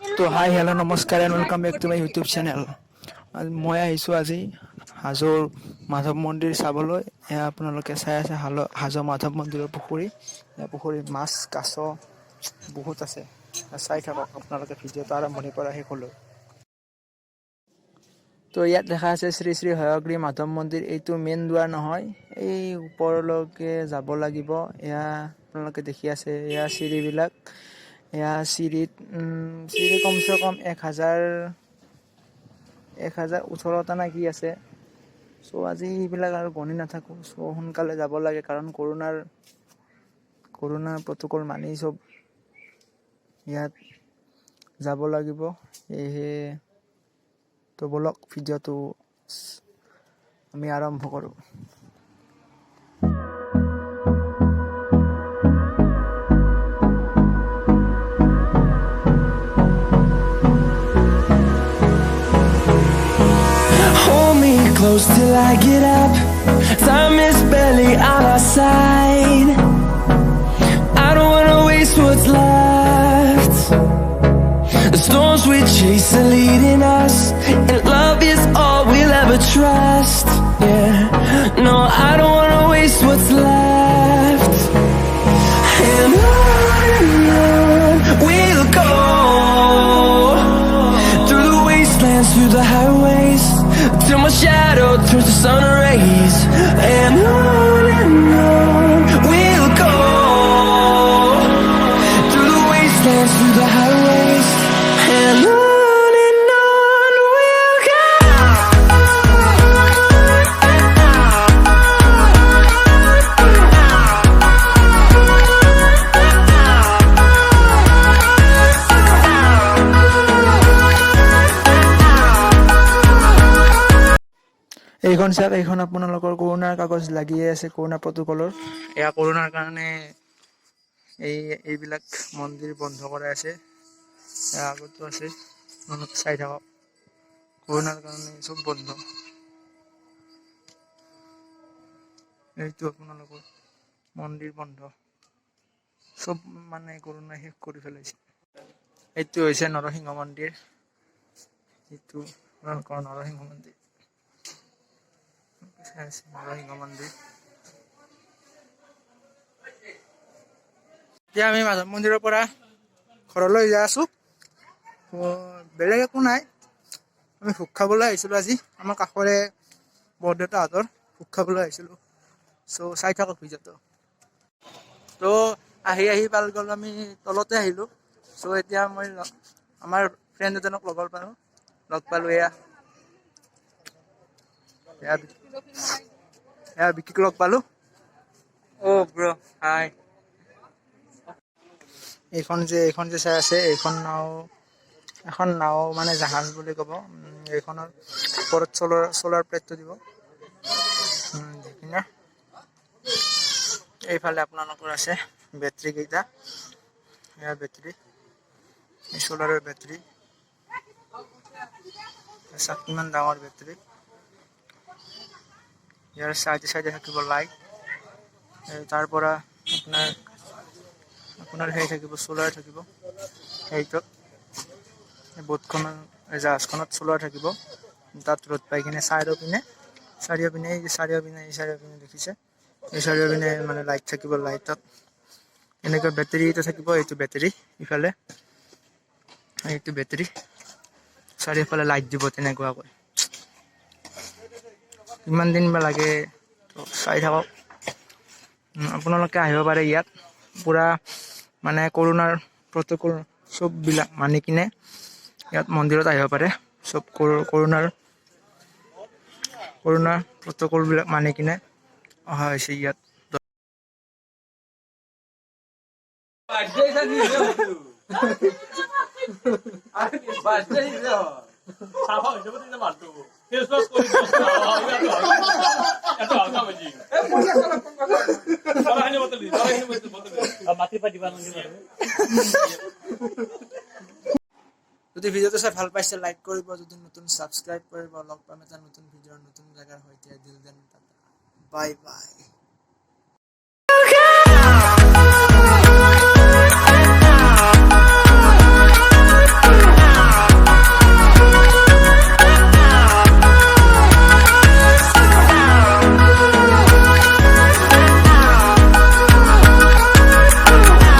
তো hi hello' নমস্কাৰ and welcome back to my YouTube channel. মই আহিছোঁ আজি হাজোৰ মাধৱ মন্দিৰ চাবলৈ। এয়া আপোনালোকে চাই আছে হাজো মাধৱ মন্দিৰৰ পুখুৰী। এই পুখুৰীত মাছ কাছ বহুত আছে, চাই থাকক আপোনালোকে ভিডিঅ'টো আৰম্ভণিৰ পৰা শেষলৈ। তো ইয়াত দেখা আছে শ্ৰী শ্ৰী হয়গ্ৰীৱ মাধৱ মন্দিৰ। এইটো মেইন দুৱাৰ নহয়, এই ওপৰলৈকে যাব লাগিব। এয়া আপোনালোকে দেখি আছে, এয়া চিৰিবিলাক। এয়া চিৰিত কমচে কম 1018টা নে কি আছে। চ' আজি এইবিলাক আৰু গণি নাথাকোঁ। চ' সোনকালে যাব লাগে, কাৰণ কৰোণাৰ প্ৰট'কল মানি চব ইয়াত যাব লাগিব। সেয়েহে তো বলক ভিডিঅ'টো আমি আৰম্ভ কৰোঁ। Close till I get up. Time is barely on our side. I don't wanna waste what's left. The storms we chase are leading us, and love is all we'll ever trust. Yeah, no, I don't wanna waste what's left. And on we'll go, through the wastelands, through the highways, till my shadow turns to sun rays. And on we'll go, through the wastelands, through the highways, and on we'll go. এইখন চাওক, এইখন আপোনালোকৰ কৰোণাৰ কাগজ লাগিয়ে আছে, corona প্ৰট'কলৰ। এয়া কৰোণাৰ কাৰণে এইবিলাক মন্দিৰ বন্ধ কৰাই আছে। এয়া আগতো আছে, আপোনালোকে চাই থাকক। কৰোণাৰ কাৰণে চব বন্ধ। এইটো আপোনালোকৰ মন্দিৰ বন্ধ, চব মানে কৰোণাই শেষ কৰি পেলাইছে। এইটো হৈছে নৰসিংহ মন্দিৰ। এইটো আপোনালোকৰ নৰসিংহ মন্দিৰ। নৰসিংহ মন্দিৰ। এতিয়া আমি মাধৱ মন্দিৰৰ পৰা ঘৰলৈ যাই আছো। বেলেগ একো নাই, আমি ভোগ খাবলৈ আহিছিলোঁ আজি। আমাৰ কাষৰে বৰদেউতাহঁতৰ ভোগ খাবলৈ আহিছিলোঁ। চ' চাই থাকক ভিডিঅ'টো। তো আহি পাল গ'ল, আমি তলতে আহিলোঁ। চ' এতিয়া মই আমাৰ ফ্ৰেণ্ড এজনক লগ পালোঁ। এয়া বিকিক লগ পালোঁ। অ' ব্ৰ, হাই। এইখন যে চাই আছে, এখন নাও মানে জাহাজ বুলি ক'ব। এইখনৰ ওপৰত চলাৰ প্লেটটো দিব। এইফালে আপোনালোকৰ আছে বেটাৰী কেইটা। এয়া বেটাৰী, চলাৰৰ বেটাৰী। চাওক কিমান ডাঙৰ বেটাৰী। ইয়াৰ চাইডে থাকিব লাইট। তাৰ পৰা আপোনাৰ সেই থাকিব, চলাৰ থাকিব। সেইটোত জাহাজখনত চলাৰ থাকিব। তাত ৰ'দ পাই কিনে চাৰিওপিনে দেখিছে, এই চাৰিওপিনে মানে লাইট থাকিব। লাইটত এনেকুৱা বেটাৰী এটা থাকিব। এইটো বেটাৰী, ইফালে এইটো বেটাৰী, চাৰিওফালে লাইট দিব তেনেকুৱাকৈ। কিমান দিন বা লাগে চাই থাকক। আপোনালোকে আহিব পাৰে ইয়াত। পুৰা মানে কৰোণাৰ প্ৰট'কল চববিলাক মানি কিনে ইয়াত মন্দিৰত আহিব পাৰে। চব কৰোণাৰ প্ৰট'কলবিলাক মানি কিনে অহা হৈছে ইয়াত। যদি ভিডিঅ'টো চাই ভাল পাইছে লাইক কৰিব, যদি নতুন ছাবস্ক্ৰাইব কৰিব। লগ পাম এটা নতুন ভিডিঅ'ৰ নতুন জেগাৰ সৈতে। Bye bye.